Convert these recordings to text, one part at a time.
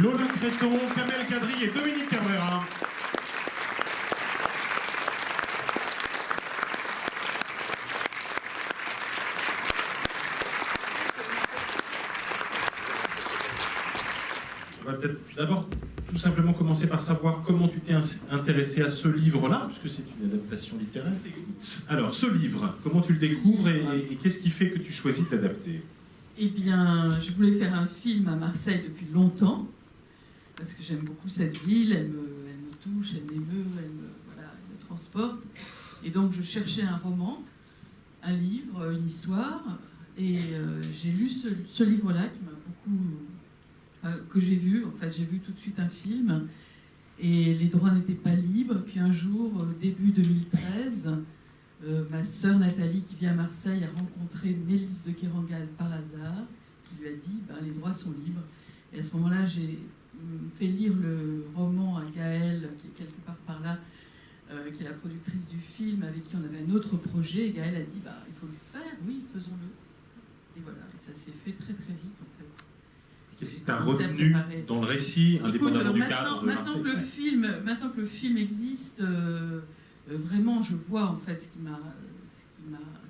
Lola Créton, Kamel Kadri et Dominique Cabrera. On va peut-être d'abord tout simplement commencer par savoir comment tu t'es intéressé à ce livre-là, puisque c'est une adaptation littéraire. Alors, ce livre, comment tu le découvres et qu'est-ce qui fait que tu choisis de l'adapter? Eh bien, je voulais faire un film à Marseille depuis longtemps, parce que j'aime beaucoup cette ville, elle me touche, elle m'émeut, voilà, elle me transporte. Et donc, je cherchais un roman, un livre, une histoire, et j'ai lu ce livre-là qui m'a beaucoup... que j'ai vu. En fait, j'ai vu tout de suite un film, et les droits n'étaient pas libres. Puis un jour, début 2013, ma sœur Nathalie, qui vit à Marseille, a rencontré Mélisse de Kerangal par hasard, qui lui a dit les droits sont libres. Et à ce moment-là, j'ai fait lire le roman à Gaëlle, qui est quelque part par là, qui est la productrice du film, avec qui on avait un autre projet. Et Gaëlle a dit il faut le faire, oui, faisons-le. Et voilà, et ça s'est fait très très vite en fait. Qu'est-ce qui t'a retenu dans le récit, indépendamment du cadre de Marseille? Maintenant que le film existe, vraiment, je vois en fait ce qui m'a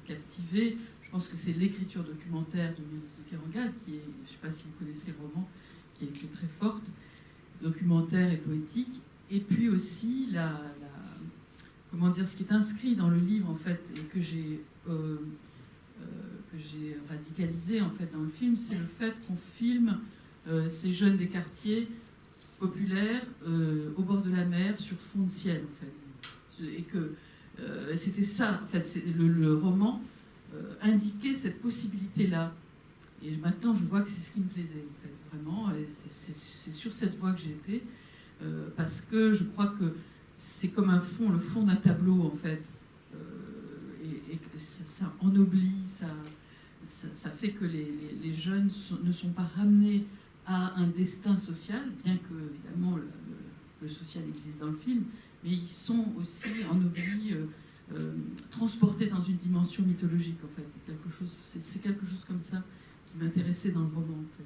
captivé. Je pense que c'est l'écriture documentaire de Mélisse de Kerangal, qui est, je ne sais pas si vous connaissez le roman, qui est très forte, documentaire et poétique. Et puis aussi comment dire, ce qui est inscrit dans le livre en fait et que j'ai radicalisé en fait dans le film, c'est le fait qu'on filme ces jeunes des quartiers populaires au bord de la mer sur fond de ciel en fait, et que c'était ça en fait, le roman indiquait cette possibilité là, et maintenant je vois que c'est ce qui me plaisait en fait vraiment, et c'est sur cette voie que j'ai été, parce que je crois que c'est comme le fond d'un tableau en fait, et ça ennoblit, ça fait que les jeunes ne sont pas ramenés à un destin social, bien que, évidemment, le social existe dans le film, mais ils sont aussi ennoblis, transportés dans une dimension mythologique, en fait. C'est quelque chose comme ça qui m'intéressait dans le roman, en fait.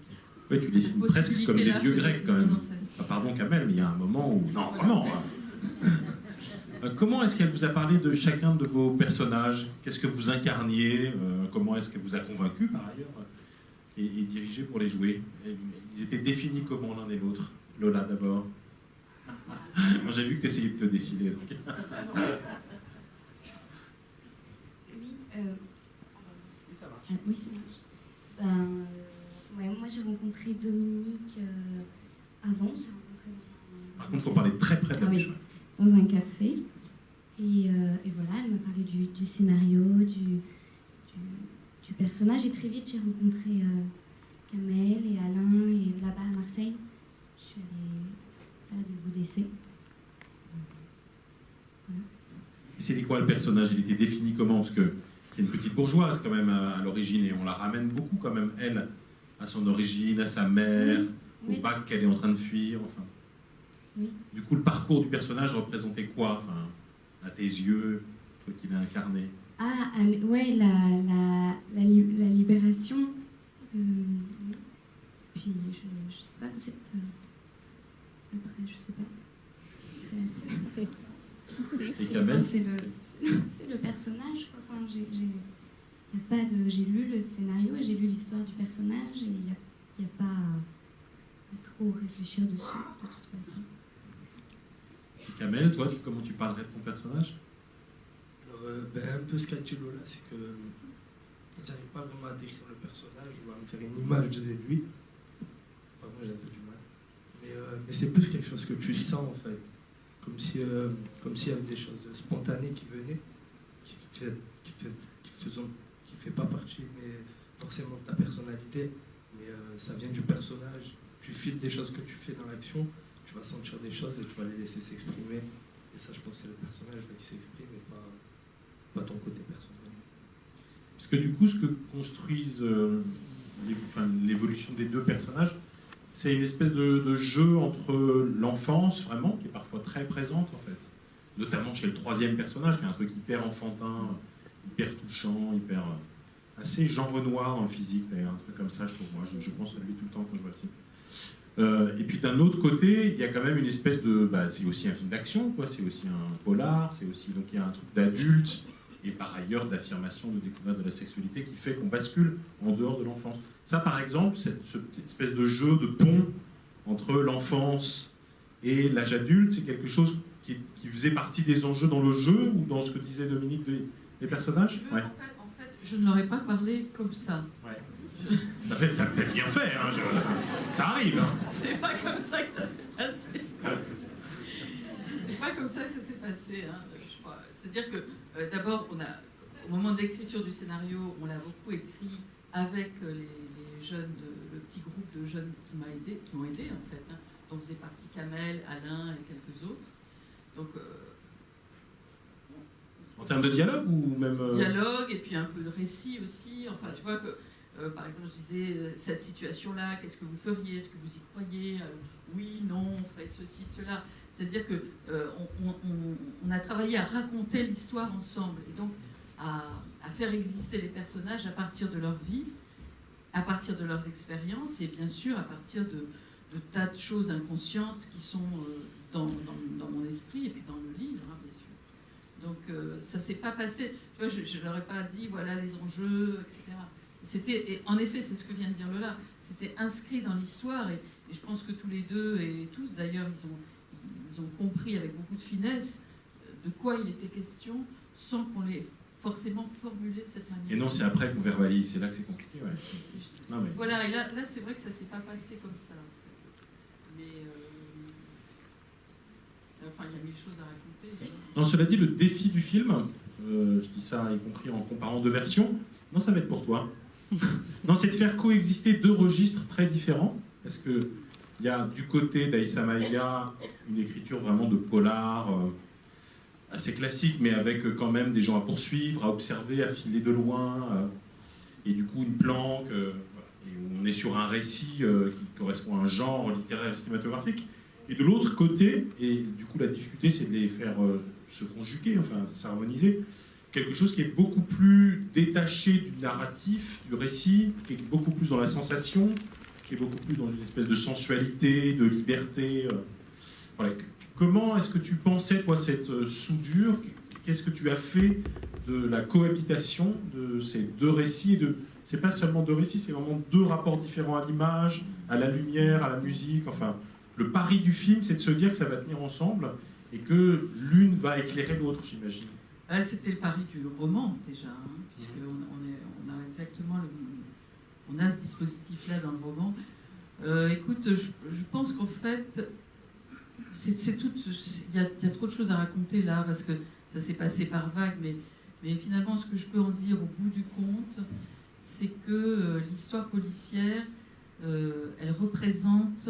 Oui, tu les filmes presque comme des dieux grecs, quand même. Pardon, Kamel, mais il y a un moment où... Non, vraiment. Comment est-ce qu'elle vous a parlé de chacun de vos personnages? Qu'est-ce que vous incarniez? Comment est-ce qu'elle vous a convaincu, par ailleurs, et dirigé pour les jouer? Ils étaient définis comment l'un et l'autre? Lola, d'abord. Moi, j'ai vu que tu essayais de te défiler. Donc. Oui, ça marche. Oui, ça marche. Moi, j'ai rencontré Dominique avant. J'ai rencontré Par contre, il faut parler très près de la bouche. Dans un café. Et voilà, elle m'a parlé du scénario, du personnage. Et très vite, j'ai rencontré Kamel et Alain, et là-bas à Marseille, je suis allée faire des bouts d'essai. Voilà. Et c'était quoi le personnage? Il était défini comment? Parce que c'est une petite bourgeoise quand même à l'origine, et on la ramène beaucoup quand même, elle, à son origine, à sa mère, au bac qu'elle est en train de fuir, enfin. Oui. Du coup, le parcours du personnage représentait quoi, enfin, à tes yeux, toi qui l'as incarné? Ouais, la libération. Puis, je sais pas, vous êtes... après, je sais pas. Et Kamel? C'est le personnage, quoi. Enfin, j'ai lu le scénario et j'ai lu l'histoire du personnage, et il n'y a pas à trop réfléchir dessus, de toute façon. Kamel, toi, comment tu parlerais de ton personnage? Alors, un peu ce qu'a dit Lola, c'est que j'arrive pas vraiment à décrire le personnage ou à me faire une image de lui. Par contre, j'ai un peu du mal. Mais c'est plus quelque chose que tu sens, en fait. Comme s'il y avait des choses spontanées qui venaient, qui fait pas partie mais forcément de ta personnalité, mais ça vient du personnage. Tu files des choses que tu fais dans l'action, tu vas sentir des choses et tu vas les laisser s'exprimer. Et ça, je pense que c'est le personnage qui s'exprime et pas ton côté personnel. Parce que du coup, ce que construisent l'évolution des deux personnages, c'est une espèce de jeu entre l'enfance, vraiment, qui est parfois très présente, en fait. Notamment chez le troisième personnage, qui est un truc hyper enfantin, hyper touchant, hyper... assez Jean Renoir dans le physique, d'ailleurs, un truc comme ça, je trouve. Moi, je pense à lui tout le temps quand je vois le film. Et puis d'un autre côté, il y a quand même une espèce de... c'est aussi un film d'action, quoi. C'est aussi un polar, c'est aussi... Donc il y a un truc d'adulte, et par ailleurs d'affirmation, de découverte de la sexualité qui fait qu'on bascule en dehors de l'enfance. Ça, par exemple, cette espèce de jeu de pont entre l'enfance et l'âge adulte, c'est quelque chose qui faisait partie des enjeux dans le jeu, ou dans ce que disait Dominique des personnages. En fait, je ne leur ai pas parlé comme ça. Ouais. T'as peut-être bien fait, hein, ça arrive. Hein. C'est pas comme ça que ça s'est passé. C'est pas comme ça que ça s'est passé, hein, je crois. C'est-à-dire que, d'abord, au moment de l'écriture du scénario, on l'a beaucoup écrit avec les jeunes, le petit groupe de jeunes qui m'ont aidé, en fait, hein, dont faisait partie Kamel, Alain et quelques autres. Donc, en termes de dialogue ou même... Dialogue, et puis un peu de récit aussi. Enfin, tu vois que, par exemple, je disais, cette situation-là, qu'est-ce que vous feriez? Est-ce que vous y croyez? Oui, non, on ferait ceci, cela. C'est-à-dire qu'on a travaillé à raconter l'histoire ensemble, et donc à faire exister les personnages à partir de leur vie, à partir de leurs expériences, et bien sûr à partir de tas de choses inconscientes qui sont dans mon esprit et puis dans le livre, hein, bien sûr. Donc ça s'est pas passé. Tu vois, je leur ai pas dit voilà les enjeux, etc. Et en effet, c'est ce que vient de dire Lola. C'était inscrit dans l'histoire, et je pense que tous les deux et tous d'ailleurs, ils ont compris avec beaucoup de finesse de quoi il était question, sans qu'on l'ait forcément formulé de cette manière. Et non, c'est après qu'on verbalise, c'est là que c'est compliqué. Ouais. Non, mais... Voilà, et là c'est vrai que ça s'est pas passé comme ça. En fait. Mais enfin, il y a mille choses à raconter. Non, cela dit, le défi du film, je dis ça y compris en comparant deux versions, non, ça va être pour toi. Non, c'est de faire coexister deux registres très différents, parce que il y a du côté d'Aïssa Maïga une écriture vraiment de polar assez classique, mais avec quand même des gens à poursuivre, à observer, à filer de loin, et du coup une planque, et on est sur un récit qui correspond à un genre littéraire et cinématographique. Et de l'autre côté, et du coup la difficulté c'est de les faire se conjuguer, enfin s'harmoniser, quelque chose qui est beaucoup plus détaché du narratif, du récit, qui est beaucoup plus dans la sensation, qui est beaucoup plus dans une espèce de sensualité, de liberté. Voilà. Comment est-ce que tu pensais, toi, cette soudure? Qu'est-ce que tu as fait de la cohabitation de ces deux récits? C'est pas seulement deux récits, c'est vraiment deux rapports différents à l'image, à la lumière, à la musique. Enfin, le pari du film, c'est de se dire que ça va tenir ensemble et que l'une va éclairer l'autre, j'imagine. C'était le pari du roman, déjà, hein, puisqu'on a exactement on a ce dispositif-là dans le roman. Écoute, je pense qu'en fait, il y a trop de choses à raconter là, parce que ça s'est passé par vagues, mais finalement, ce que je peux en dire au bout du compte, c'est que l'histoire policière, elle représente,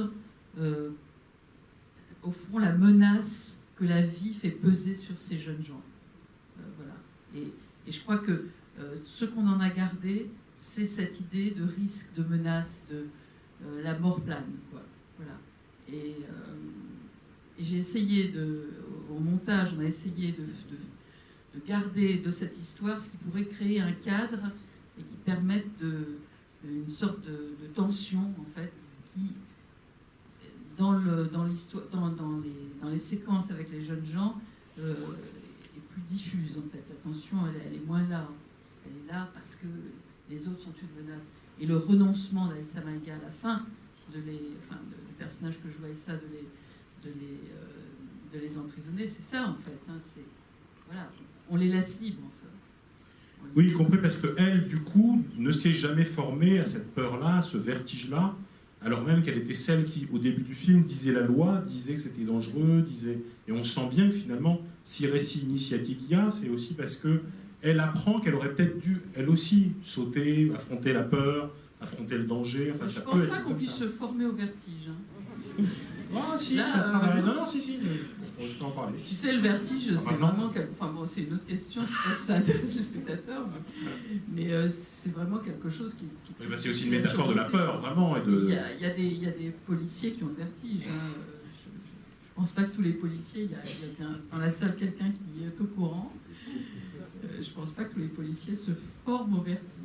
au fond, la menace que la vie fait peser sur ces jeunes gens. Voilà. Et je crois que ce qu'on en a gardé, c'est cette idée de risque, de menace, de la mort plane, quoi. Voilà. Et j'ai essayé au montage, on a essayé de garder de cette histoire ce qui pourrait créer un cadre et qui permette une sorte de tension, en fait, qui, dans l'histoire, dans les séquences avec les jeunes gens, est plus diffuse, en fait. La tension, elle est moins là. Elle est là parce que les autres sont une menace. Et le renoncement d'Aïssa Maïga à la fin, du personnage que joue Aïssa, de les emprisonner, c'est ça, en fait. Hein, voilà, on les laisse libres, en fait. Oui, y compris parce qu'elle, du coup, ne s'est jamais formée à cette peur-là, à ce vertige-là, alors même qu'elle était celle qui, au début du film, disait la loi, disait que c'était dangereux, et on sent bien que finalement, si récit initiatique il y a, c'est aussi parce que elle apprend qu'elle aurait peut-être dû, elle aussi, sauter, affronter la peur, affronter le danger. Enfin, je ne pense pas qu'on puisse se former au vertige. Hein. Ah si, là, ça se travaille. Non, si. Je peux en parler. Tu sais, le vertige, c'est vraiment... Enfin bon, c'est une autre question, je ne sais pas si ça intéresse le spectateur, mais c'est vraiment quelque chose qui oui, c'est aussi une métaphore de la peur, vraiment. Il y a des policiers qui ont le vertige. Hein. Je ne pense pas que tous les policiers... Il y a dans la salle quelqu'un qui est au courant. Je ne pense pas que tous les policiers se forment au vertige.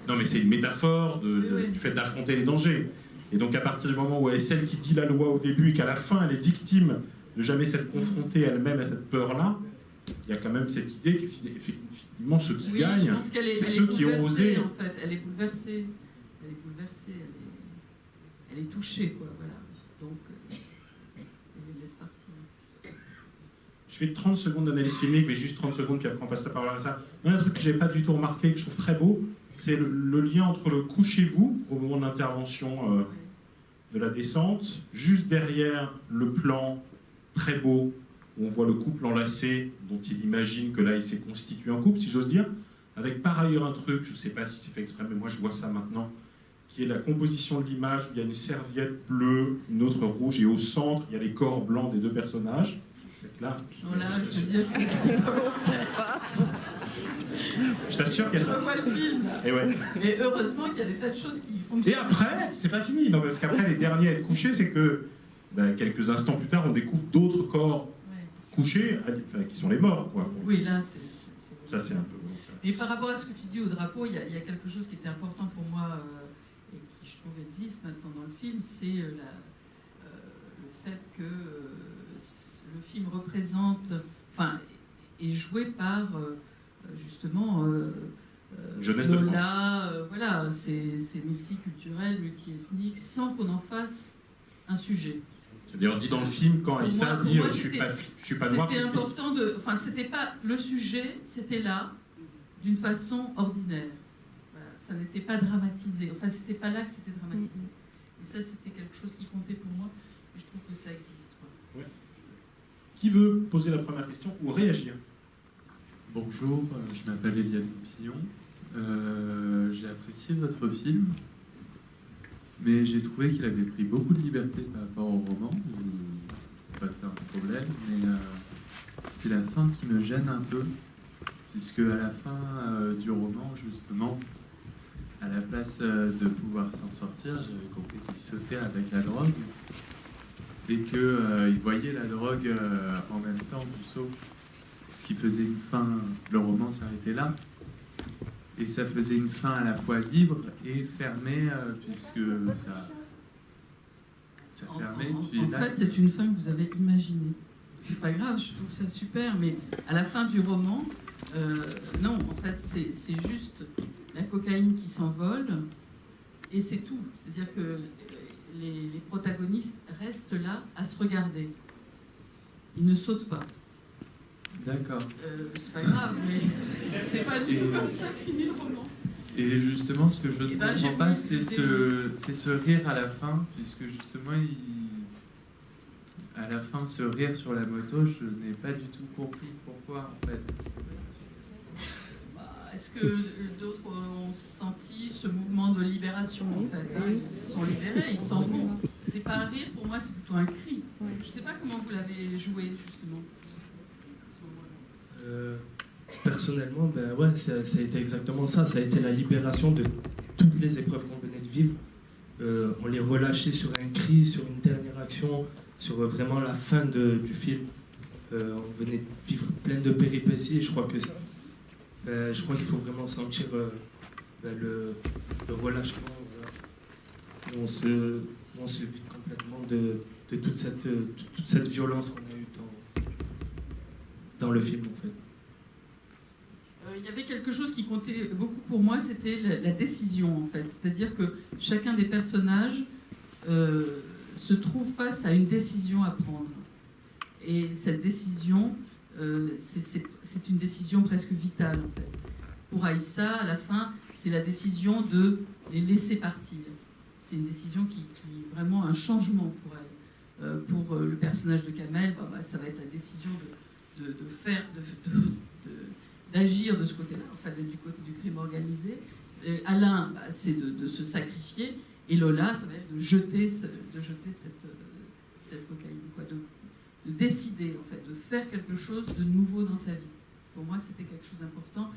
Non, mais c'est une métaphore du fait d'affronter les dangers. Et donc à partir du moment où elle est celle qui dit la loi au début et qu'à la fin elle est victime de jamais s'être confrontée elle-même à cette peur-là, il y a quand même cette idée qu'effectivement ceux qui Oui, gagnent, je pense qu'elle est, c'est elle ceux est qui ont osé. bouleversée, en fait. Elle est bouleversée. Elle est bouleversée. Elle est touchée, quoi. Voilà. Donc, elle laisse partir. Je fais 30 secondes d'analyse filmique, mais juste 30 secondes, puis après on passe la parole à ça. Il y a un truc que je n'avais pas du tout remarqué, que je trouve très beau, c'est le lien entre le couchez-vous, au moment de l'intervention de la descente, juste derrière le plan très beau, où on voit le couple enlacé, dont il imagine que là il s'est constitué en couple, si j'ose dire, avec par ailleurs un truc, je ne sais pas si c'est fait exprès, mais moi je vois ça maintenant, qui est la composition de l'image, où il y a une serviette bleue, une autre rouge, et au centre, il y a les corps blancs des deux personnages. Là, non, là, je veux dire que c'est je t'assure qu'il y a je ça. vois le film. Et, ouais. Mais heureusement qu'il y a des tas de choses qui fonctionnent. Et après, c'est pas fini, non, parce qu'après, les derniers à être couchés, c'est que quelques instants plus tard, on découvre d'autres corps Ouais. couchés, enfin, qui sont les morts, quoi. Oui, là, c'est Ça, c'est un peu... Et par rapport à ce que tu dis au drapeau, il y a quelque chose qui était important pour moi et qui, je trouve, existe maintenant dans le film, c'est le fait que le film représente, enfin, est joué par, justement, Jeunesse de Lola, voilà, c'est multiculturel, multiethnique, sans qu'on en fasse un sujet. C'est d'ailleurs dit dans le film, quand Pour Aïssa moi, dit pour moi, je suis pas noir, C'était je suis flic. important de. Enfin, c'était pas le sujet, c'était là, d'une façon ordinaire. Voilà, ça n'était pas dramatisé. Enfin, c'était pas là que c'était dramatisé. Et ça, c'était quelque chose qui comptait pour moi. Et je trouve que ça existe. Quoi. Ouais. Qui veut poser la première question ou réagir? Bonjour, je m'appelle Eliane Pillon. J'ai apprécié votre film, mais j'ai trouvé qu'il avait pris beaucoup de liberté par rapport au roman. Je sais pas que c'est un problème, mais c'est la fin qui me gêne un peu, puisque à la fin du roman, justement, à la place de pouvoir s'en sortir, j'avais compris qu'il sautait avec la drogue et qu'il voyait la drogue en même temps du saut. Ce qui faisait une fin, le roman s'arrêtait là, et ça faisait une fin à la fois libre et fermée, puisque ça fermait. En fait, c'est une fin que vous avez imaginée. C'est pas grave, je trouve ça super, mais à la fin du roman, non, en fait, c'est juste la cocaïne qui s'envole, et c'est tout. C'est-à-dire que les protagonistes restent là à se regarder. Ils ne sautent pas. D'accord. C'est pas grave, mais c'est pas du tout comme ça que finit le roman. Et justement, ce que je ne comprends j'ai pas, vu c'est ce rire à la fin, puisque justement, à la fin, ce rire sur la moto, je n'ai pas du tout compris pourquoi, en fait. Est-ce que d'autres ont senti ce mouvement de libération, en fait, hein? Ils sont libérés, ils s'en vont. C'est pas un rire, pour moi, c'est plutôt un cri. Je sais pas comment vous l'avez joué, justement. Personnellement, ben ouais, ça a été exactement ça. Ça a été la libération de toutes les épreuves qu'on venait de vivre. On les relâchait sur un cri, sur une dernière action, sur vraiment la fin du film. On venait de vivre plein de péripéties et je crois qu'il faut vraiment sentir le relâchement, voilà, où on se vide complètement de toute cette violence qu'on a eue dans le film, en fait. Il y avait quelque chose qui comptait beaucoup pour moi, c'était la décision, en fait. C'est-à-dire que chacun des personnages se trouve face à une décision à prendre. Et cette décision, c'est une décision presque vitale, en fait. Pour Aïssa, à la fin, c'est la décision de les laisser partir. C'est une décision qui est vraiment un changement pour elle. Pour le personnage de Kamel, ça va être la décision d'agir de ce côté-là, enfin d'être du côté du crime organisé. Et Alain, c'est de se sacrifier, et Lola, ça va être de jeter cette cocaïne, quoi, de décider, en fait, de faire quelque chose de nouveau dans sa vie. Pour moi, c'était quelque chose d'important.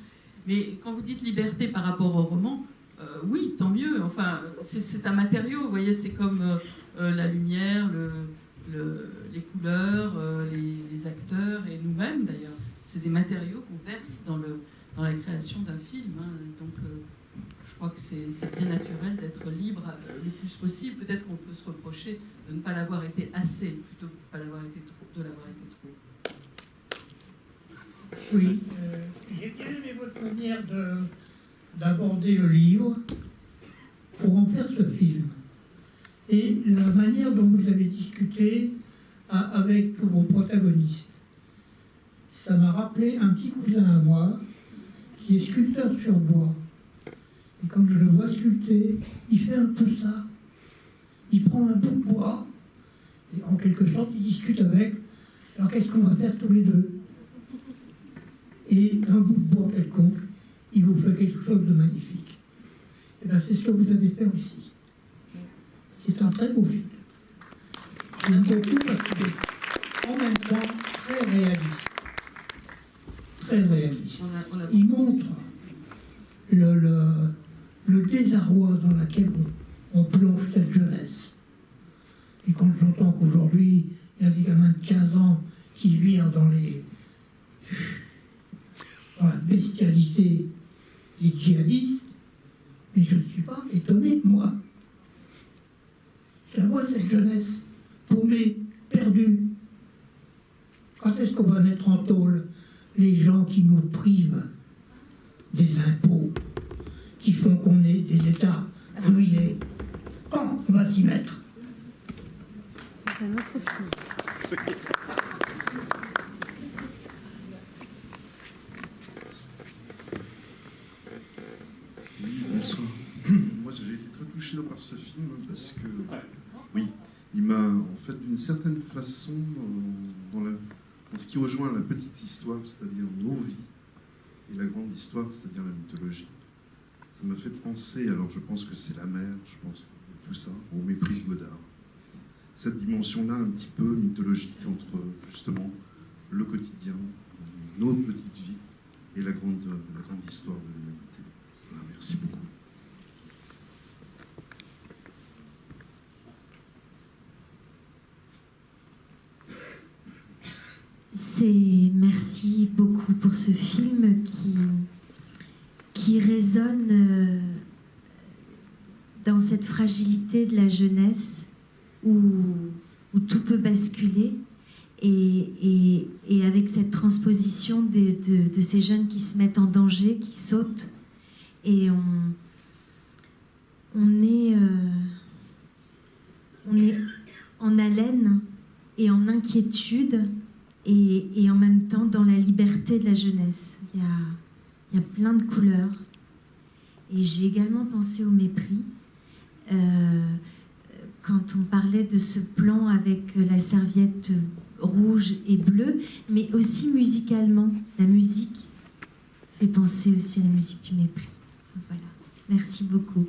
Mais quand vous dites liberté par rapport au roman, oui, tant mieux. Enfin, c'est un matériau, vous voyez, c'est comme la lumière, les couleurs, les acteurs, et nous-mêmes, d'ailleurs. C'est des matériaux qu'on verse dans la création d'un film. Hein. Donc, je crois que c'est bien naturel d'être libre le plus possible. Peut-être qu'on peut se reprocher de ne pas l'avoir été assez, plutôt que de ne pas l'avoir été trop, de l'avoir été trop. Oui, j'ai bien aimé votre manière d'aborder le livre pour en faire ce film. Et la manière dont vous avez discuté avec vos protagonistes. Ça m'a rappelé un petit cousin à moi qui est sculpteur sur bois. Et quand je le vois sculpter, il fait un peu ça. Il prend un bout de bois et en quelque sorte il discute avec. Alors qu'est-ce qu'on va faire tous les deux? Et d'un bout de bois quelconque, il vous fait quelque chose de magnifique. Et bien c'est ce que vous avez fait aussi. C'est un très beau film. J'aime beaucoup parce qu'il est en même temps très réaliste. Très réaliste. Il montre le désarroi dans lequel on plonge cette jeunesse. Et quand j'entends qu'aujourd'hui, il y a des gamins de 15 ans qui virent dans la bestialité des djihadistes, mais je ne suis pas étonné, moi. Je la vois, cette jeunesse, paumée, perdue. Quand est-ce qu'on va mettre en tôle les gens qui nous privent des impôts, qui font qu'on ait des États ruinés? Quand on va s'y mettre? Oui, bonsoir. Moi, j'ai été très touché par ce film parce que, oui, il m'a, en fait, d'une certaine façon, dans ce qui rejoint la petite histoire, c'est-à-dire nos vies, et la grande histoire, c'est-à-dire la mythologie, ça m'a fait penser, alors je pense que c'est la mer, je pense à tout ça, au Mépris de Godard. Cette dimension-là, un petit peu mythologique entre, justement, le quotidien, nos petites vies, et la grande histoire de l'humanité. Voilà, merci beaucoup. Merci beaucoup pour ce film qui résonne dans cette fragilité de la jeunesse où tout peut basculer et avec cette transposition de ces jeunes qui se mettent en danger, qui sautent et on est en haleine et en inquiétude. Et en même temps dans la liberté de la jeunesse. Il y a plein de couleurs. Et j'ai également pensé au mépris. Quand on parlait de ce plan avec la serviette rouge et bleue, mais aussi musicalement. La musique fait penser aussi à la musique du mépris. Enfin, voilà. Merci beaucoup.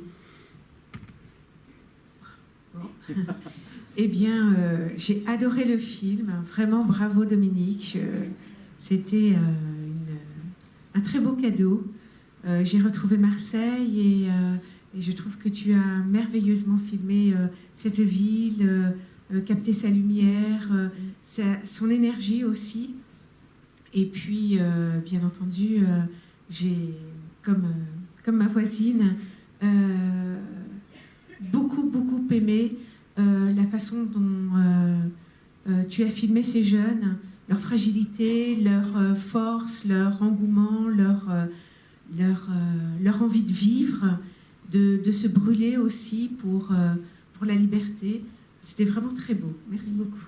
Eh bien, j'ai adoré le film. Vraiment, bravo Dominique. C'était un très beau cadeau. J'ai retrouvé Marseille et je trouve que tu as merveilleusement filmé cette ville, capté sa lumière, son énergie aussi. Et puis, bien entendu, j'ai, comme ma voisine, beaucoup aimé la façon dont tu as filmé ces jeunes, leur fragilité, leur force, leur engouement, leur envie de vivre, de se brûler aussi pour la liberté. C'était vraiment très beau. Merci beaucoup.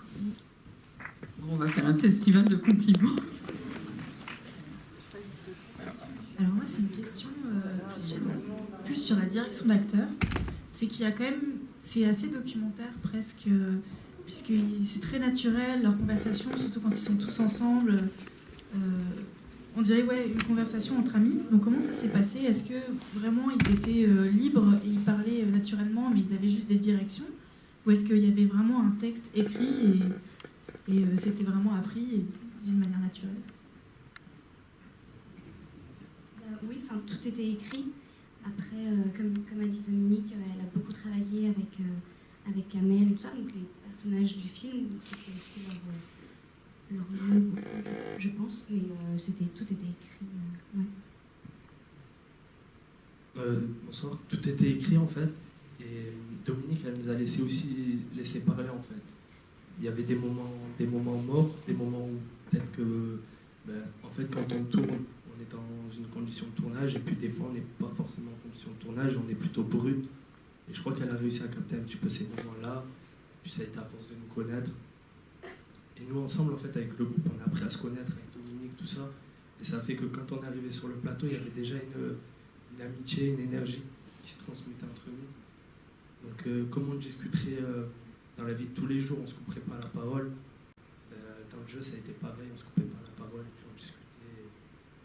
Bon, on va faire un festival de compliments. Alors moi, c'est une question plus sur la direction d'acteur. C'est qu'il y a quand même... C'est assez documentaire presque, puisque c'est très naturel, leur conversation, surtout quand ils sont tous ensemble. On dirait une conversation entre amis. Donc comment ça s'est passé? Est-ce que vraiment ils étaient libres et ils parlaient naturellement, mais ils avaient juste des directions? Ou est-ce qu'il y avait vraiment un texte écrit et c'était vraiment appris et dit de manière naturelle? Oui, tout était écrit. Après, comme a dit Dominique, elle a beaucoup travaillé avec Kamel et tout ça, donc les personnages du film, donc c'était aussi leur nom, je pense, mais tout était écrit. Ouais. Bonsoir. Tout était écrit en fait. Et Dominique, elle nous a laissé parler en fait. Il y avait des moments morts, des moments où peut-être que, en fait, quand on tourne, on est dans une condition de tournage, et puis des fois, on n'est pas forcément en condition de tournage, on est plutôt brut. Et je crois qu'elle a réussi à capter un petit peu ces moments-là, puis ça a été à force de nous connaître. Et nous, ensemble, en fait, avec le groupe, on a appris à se connaître, avec Dominique, tout ça. Et ça a fait que quand on est arrivé sur le plateau, il y avait déjà une amitié, une énergie qui se transmettait entre nous. Donc, comme on discuterait dans la vie de tous les jours, on ne se couperait pas la parole. Dans le jeu, ça a été pareil, on ne se coupait pas la parole, puis on discutait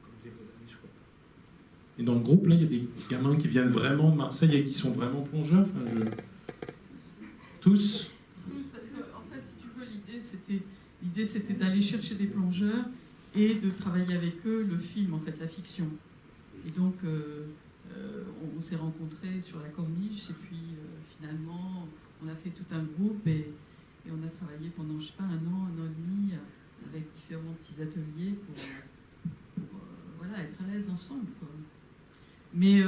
comme des vrais amis, je crois. Et dans le groupe, là, il y a des gamins qui viennent vraiment de Marseille et qui sont vraiment plongeurs. Enfin, Tous. Parce que, en fait, si tu veux, l'idée c'était d'aller chercher des plongeurs et de travailler avec eux le film, en fait, la fiction. Et donc, on s'est rencontrés sur la corniche, et puis finalement, on a fait tout un groupe, et on a travaillé pendant, je sais pas, un an et demi, avec différents petits ateliers pour voilà, être à l'aise ensemble, quoi. Mais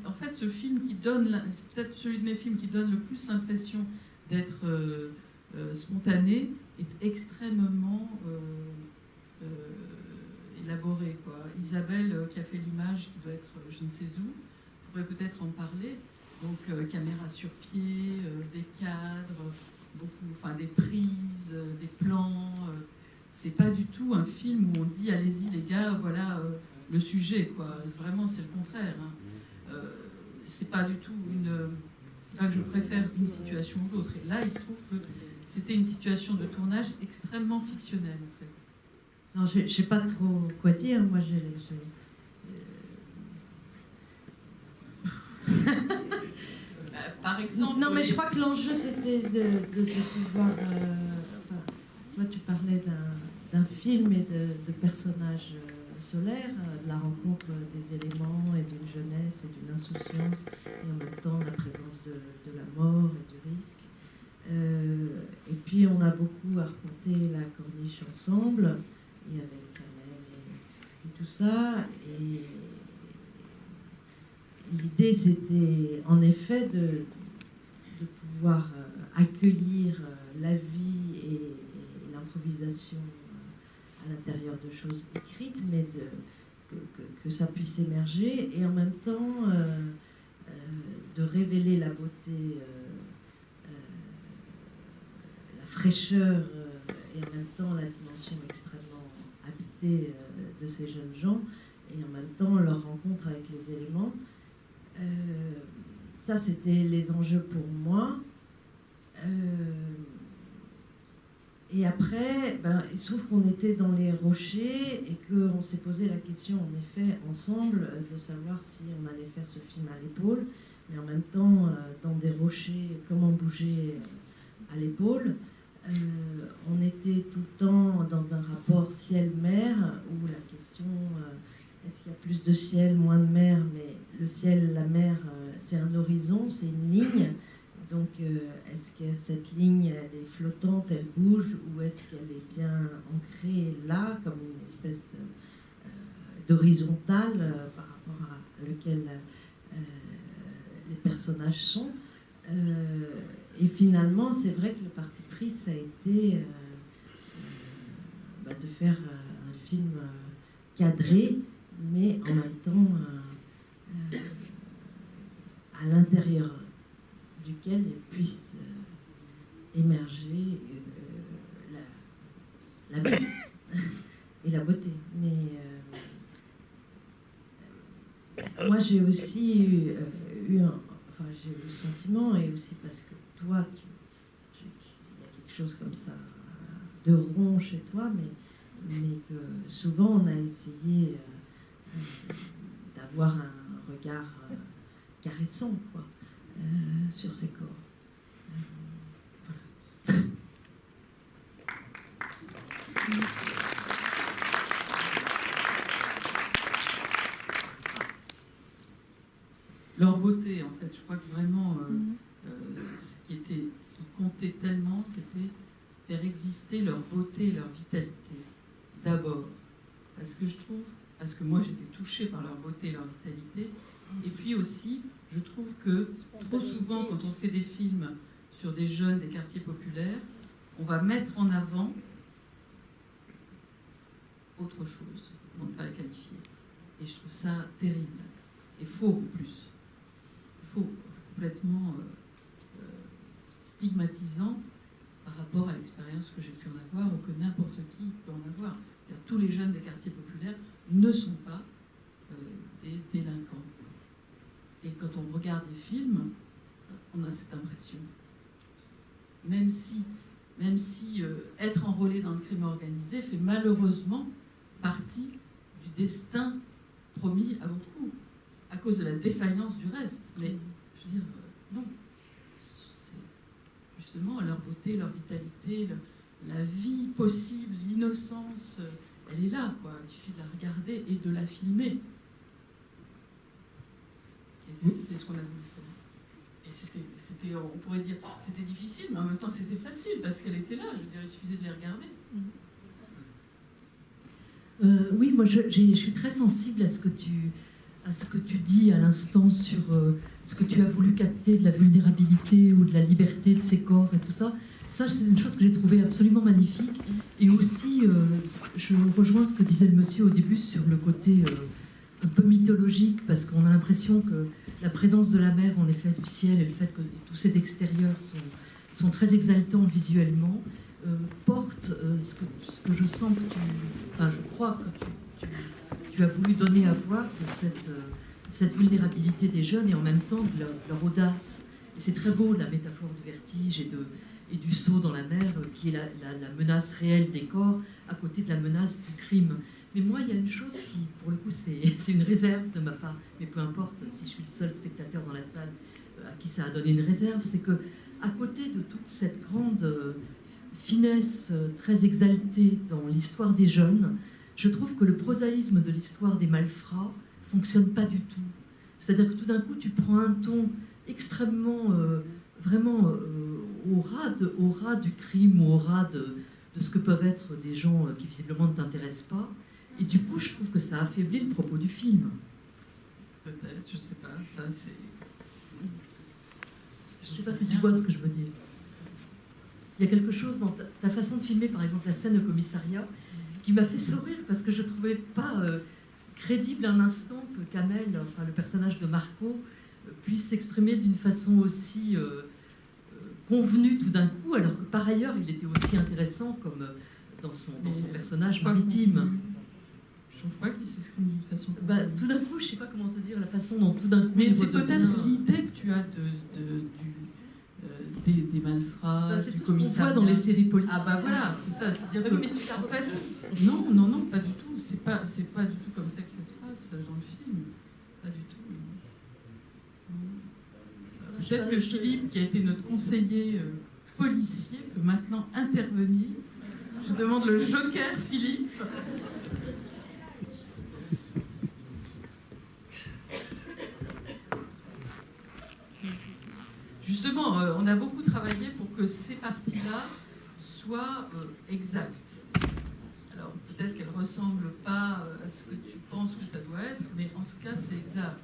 en fait, ce film qui donne, c'est peut-être celui de mes films qui donne le plus l'impression d'être spontané, est extrêmement élaboré, quoi. Isabelle, qui a fait l'image, qui doit être je ne sais où, pourrait peut-être en parler. Donc, caméra sur pied, des cadres, des prises, des plans. C'est pas du tout un film où on dit allez-y les gars, voilà le sujet, quoi. Vraiment, c'est le contraire, hein. C'est pas du tout c'est pas que je préfère une situation ou l'autre. Et là, il se trouve que c'était une situation de tournage extrêmement fictionnelle, en fait. Non, je sais pas trop quoi dire. Moi, Par exemple... Non, mais je crois que l'enjeu, c'était de pouvoir... toi, tu parlais d'un film et de personnages solaires, de la rencontre des éléments et d'une jeunesse et d'une insouciance, et en même temps la présence de la mort et du risque. Et puis, on a beaucoup arpenté la corniche ensemble, et avec Kamel et tout ça. Et l'idée, c'était en effet de pouvoir accueillir la vie et l'improvisation à l'intérieur de choses écrites, mais que ça puisse émerger, et en même temps de révéler la beauté, la fraîcheur, et en même temps la dimension extrêmement habitée de ces jeunes gens, et en même temps leur rencontre avec les éléments. Ça, c'était les enjeux pour moi. Et après, il se trouve qu'on était dans les rochers et qu'on s'est posé la question, en effet, ensemble, de savoir si on allait faire ce film à l'épaule, mais en même temps, dans des rochers, comment bouger à l'épaule. On était tout le temps dans un rapport ciel-mer, où la question, est-ce qu'il y a plus de ciel, moins de mer, mais le ciel, la mer, c'est un horizon, c'est une ligne. Donc, est-ce que cette ligne, elle est flottante, elle bouge, ou est-ce qu'elle est bien ancrée là, comme une espèce d'horizontale par rapport à lequel les personnages sont. Et finalement, c'est vrai que le parti pris, ça a été de faire un film cadré, mais en même temps à l'intérieur duquel puisse émerger la vie et la beauté. Mais moi, j'ai aussi eu j'ai eu le sentiment, et aussi parce que toi, il y a quelque chose comme ça de rond chez toi, mais que souvent on a essayé d'avoir un regard caressant, quoi. Sur ces corps. Voilà. Leur beauté, en fait, je crois que vraiment, ce qui comptait tellement, c'était faire exister leur beauté, leur vitalité, d'abord. Parce que moi j'étais touchée par leur beauté, leur vitalité, Et puis aussi, je trouve que trop souvent, quand on fait des films sur des jeunes des quartiers populaires, on va mettre en avant autre chose, pour ne pas la qualifier. Et je trouve ça terrible. Et faux en plus. Faux, complètement stigmatisant par rapport à l'expérience que j'ai pu en avoir ou que n'importe qui peut en avoir. C'est-à-dire, tous les jeunes des quartiers populaires ne sont pas des délinquants. Et quand on regarde les films, on a cette impression. Même si être enrôlé dans le crime organisé fait malheureusement partie du destin promis à beaucoup, à cause de la défaillance du reste. Mais, je veux dire, non. C'est justement leur beauté, leur vitalité, la vie possible, l'innocence, elle est là, quoi. Il suffit de la regarder et de la filmer. Et c'est ce qu'on a voulu faire. Et c'était, on pourrait dire, c'était difficile, mais en même temps que c'était facile, parce qu'elle était là. Je veux dire, il suffisait de les regarder. Oui, moi je suis très sensible à ce que tu dis à l'instant sur ce que tu as voulu capter de la vulnérabilité ou de la liberté de ces corps et tout ça. Ça, c'est une chose que j'ai trouvée absolument magnifique. Et aussi, je rejoins ce que disait le monsieur au début sur le côté un peu mythologique, parce qu'on a l'impression que la présence de la mer, en effet, du ciel, et le fait que tous ces extérieurs sont très exaltants visuellement, porte ce que je sens que je crois que tu as voulu donner à voir de cette vulnérabilité des jeunes et en même temps de leur audace. Et c'est très beau, la métaphore du vertige et du saut dans la mer, qui est la menace réelle des corps à côté de la menace du crime. Mais moi, il y a une chose qui, pour le coup, c'est une réserve de ma part, mais peu importe si je suis le seul spectateur dans la salle à qui ça a donné une réserve, c'est que à côté de toute cette grande finesse très exaltée dans l'histoire des jeunes, je trouve que le prosaïsme de l'histoire des malfrats fonctionne pas du tout. C'est-à-dire que tout d'un coup, tu prends un ton extrêmement, vraiment au ras du crime ou au ras de ce que peuvent être des gens qui visiblement ne t'intéressent pas. Et du coup, je trouve que ça affaiblit le propos du film. Peut-être, je sais pas, ça c'est... Je sais pas si tu vois ce que je veux dire. Il y a quelque chose dans ta façon de filmer, par exemple, la scène au commissariat, qui m'a fait sourire parce que je ne trouvais pas crédible un instant que Kamel, enfin le personnage de Marco, puisse s'exprimer d'une façon aussi convenue tout d'un coup, alors que par ailleurs, il était aussi intéressant comme dans son personnage maritime. Je trouve pas qu'il s'exprime d'une façon... tout d'un coup, je ne sais pas comment te dire, la façon dont tout d'un coup... Mais c'est peut-être l'idée que tu as des malfrats, du commissariat. C'est tout ce qu'on voit dans les séries policières. Ah bah voilà, c'est ça. C'est-à-dire que, en fait, non, pas du tout. C'est pas du tout comme ça que ça se passe dans le film. Pas du tout. Peut-être que Philippe, qui a été notre conseiller policier, peut maintenant intervenir. Je demande le joker, Philippe. Justement, on a beaucoup travaillé pour que ces parties-là soient exactes. Alors, peut-être qu'elles ne ressemblent pas à ce que tu penses que ça doit être, mais en tout cas, c'est exact.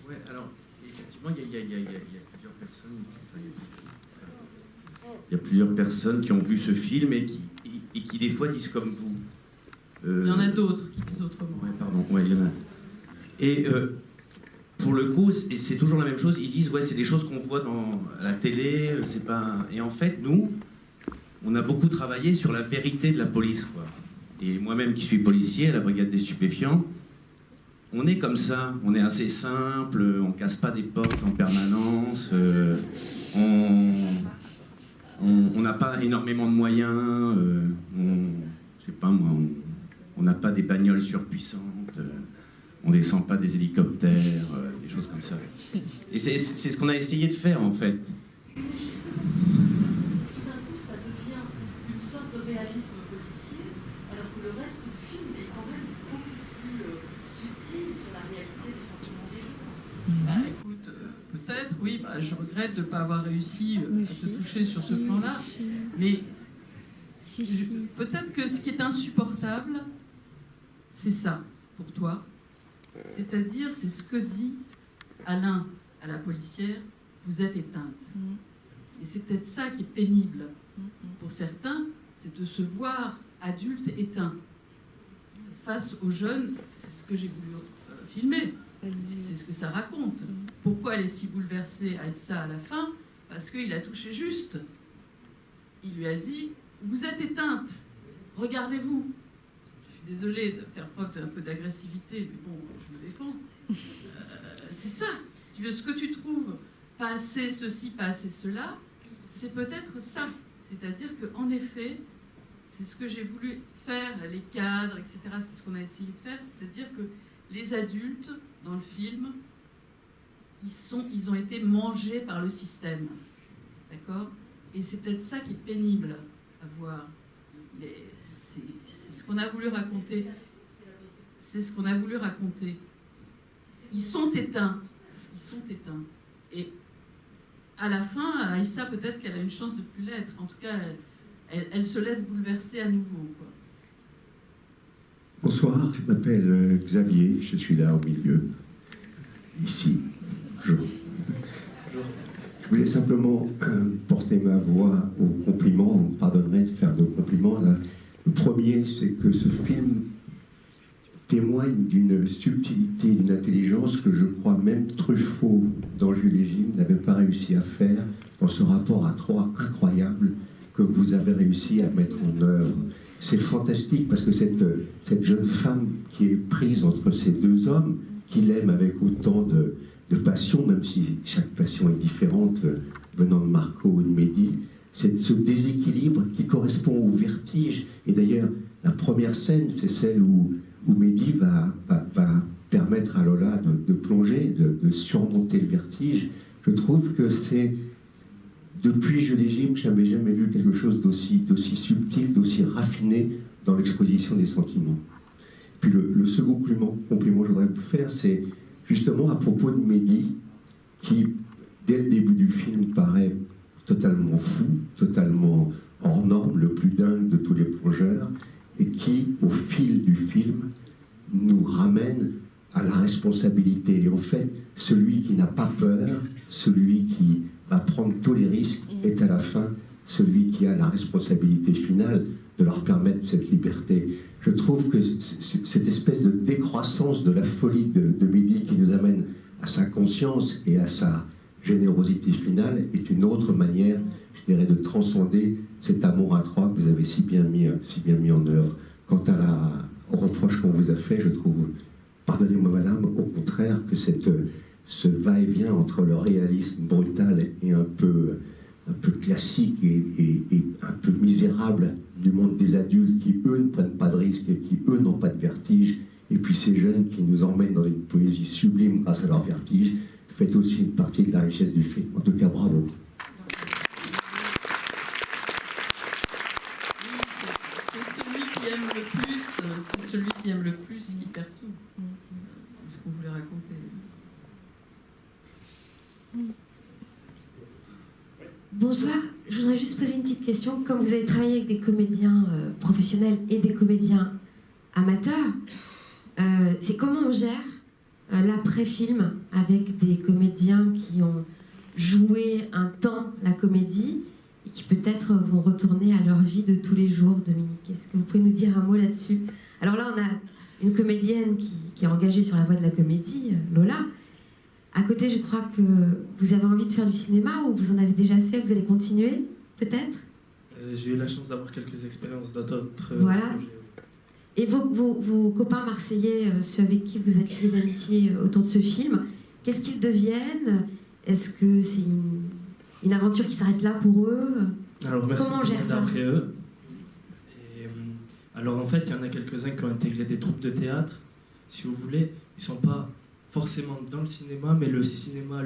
Oui, alors, effectivement, il y a plusieurs personnes. Il y a plusieurs personnes qui ont vu ce film et qui des fois, disent comme vous. Il y en a d'autres qui disent autrement. Oui, pardon, il y en a. Et... pour le coup, c'est toujours la même chose. Ils disent, ouais, c'est des choses qu'on voit dans la télé, c'est pas... Et en fait, nous, on a beaucoup travaillé sur la vérité de la police, quoi. Et moi-même qui suis policier à la brigade des stupéfiants, on est comme ça, on est assez simple, on casse pas des portes en permanence, on n'a pas énormément de moyens, je sais pas moi, on n'a pas des bagnoles surpuissantes. On ne descend pas des hélicoptères, des choses comme ça. Et c'est ce qu'on a essayé de faire, en fait. Tout d'un coup, ça devient une sorte de réalisme policier, alors que le reste du film est quand même beaucoup plus subtil sur la réalité des sentiments des gens. Écoute, peut-être, oui, je regrette de ne pas avoir réussi à te toucher sur ce plan-là, mais peut-être que ce qui est insupportable, c'est ça, pour toi. C'est-à-dire, c'est ce que dit Alain à la policière, vous êtes éteinte. Et c'est peut-être ça qui est pénible pour certains, c'est de se voir adulte éteint. Face aux jeunes, c'est ce que j'ai voulu filmer. C'est ce que ça raconte. Pourquoi elle est si bouleversée, Aïssa, à la fin? Parce qu'il a touché juste. Il lui a dit, vous êtes éteinte, regardez-vous. Je suis désolée de faire preuve d'un peu d'agressivité, mais bon, je me défends. C'est ça. Si tu veux, ce que tu trouves, pas assez ceci, pas assez cela, c'est peut-être ça. C'est-à-dire qu'en effet, c'est ce que j'ai voulu faire, les cadres, etc. C'est ce qu'on a essayé de faire, c'est-à-dire que les adultes, dans le film, ils ont été mangés par le système. D'accord? Et c'est peut-être ça qui est pénible à voir. C'est ce qu'on a voulu raconter. C'est ce qu'on a voulu raconter. Ils sont éteints. Ils sont éteints. Et à la fin, Aïssa, peut-être qu'elle a une chance de ne plus l'être. En tout cas, elle se laisse bouleverser à nouveau, quoi. Bonsoir, je m'appelle Xavier, je suis là au milieu, ici. Bonjour. Je voulais simplement porter ma voix aux compliments. Vous me pardonnerez de faire deux compliments. Le premier, c'est que ce film témoigne d'une subtilité, d'une intelligence que je crois même Truffaut, dans Jules et Jim, n'avait pas réussi à faire dans ce rapport à trois incroyable que vous avez réussi à mettre en œuvre. C'est fantastique parce que cette jeune femme qui est prise entre ces deux hommes, qui l'aiment avec autant de passion, même si chaque passion est différente venant de Marco ou de Mehdi, c'est ce déséquilibre qui correspond au vertige. Et d'ailleurs, la première scène, c'est celle où Mehdi va permettre à Lola de plonger, de surmonter le vertige. Je trouve que c'est, depuis Jules et Jim, je n'avais jamais vu quelque chose d'aussi subtil, d'aussi raffiné dans l'exposition des sentiments. Puis le second compliment que je voudrais vous faire, c'est justement à propos de Mehdi, qui, dès le début du film, paraît totalement fou, totalement hors norme, le plus dingue de tous les plongeurs, et qui, au fil du film, nous ramène à la responsabilité. Et en fait, celui qui n'a pas peur, celui qui va prendre tous les risques, est à la fin celui qui a la responsabilité finale de leur permettre cette liberté. Je trouve que cette espèce de décroissance de la folie de Mehdi qui nous amène à sa conscience et à sa générosité finale est une autre manière, je dirais, de transcender cet amour à trois que vous avez si bien mis en œuvre. Quant au reproche qu'on vous a fait, je trouve, pardonnez-moi madame, au contraire, que ce va-et-vient entre le réalisme brutal et un peu classique et un peu misérable du monde des adultes qui, eux, ne prennent pas de risques et qui, eux, n'ont pas de vertige, et puis ces jeunes qui nous emmènent dans une poésie sublime grâce à leur vertige, fait aussi une partie de la richesse du film. En tout cas, bravo. C'est celui qui aime le plus, c'est celui qui aime le plus qui perd tout. C'est ce qu'on voulait raconter. Bonsoir, je voudrais juste poser une petite question. Comme vous avez travaillé avec des comédiens professionnels et des comédiens amateurs, c'est comment on gère l'après-film avec des comédiens qui ont joué un temps la comédie et qui peut-être vont retourner à leur vie de tous les jours, Dominique? Est-ce que vous pouvez nous dire un mot là-dessus? Alors là, on a une comédienne qui est engagée sur la voie de la comédie, Lola. À côté, je crois que vous avez envie de faire du cinéma, ou vous en avez déjà fait, vous allez continuer, peut-être? J'ai eu la chance d'avoir quelques expériences dans d'autres voilà. projets. Et vos copains marseillais, ceux avec qui vous êtes liés d'amitié autour de ce film, qu'est-ce qu'ils deviennent? Est-ce que c'est une aventure qui s'arrête là pour eux? Alors, merci. Comment on gère ça après eux. Et, alors en fait, il y en a quelques-uns qui ont intégré des troupes de théâtre. Si vous voulez, ils ne sont pas forcément dans le cinéma, mais le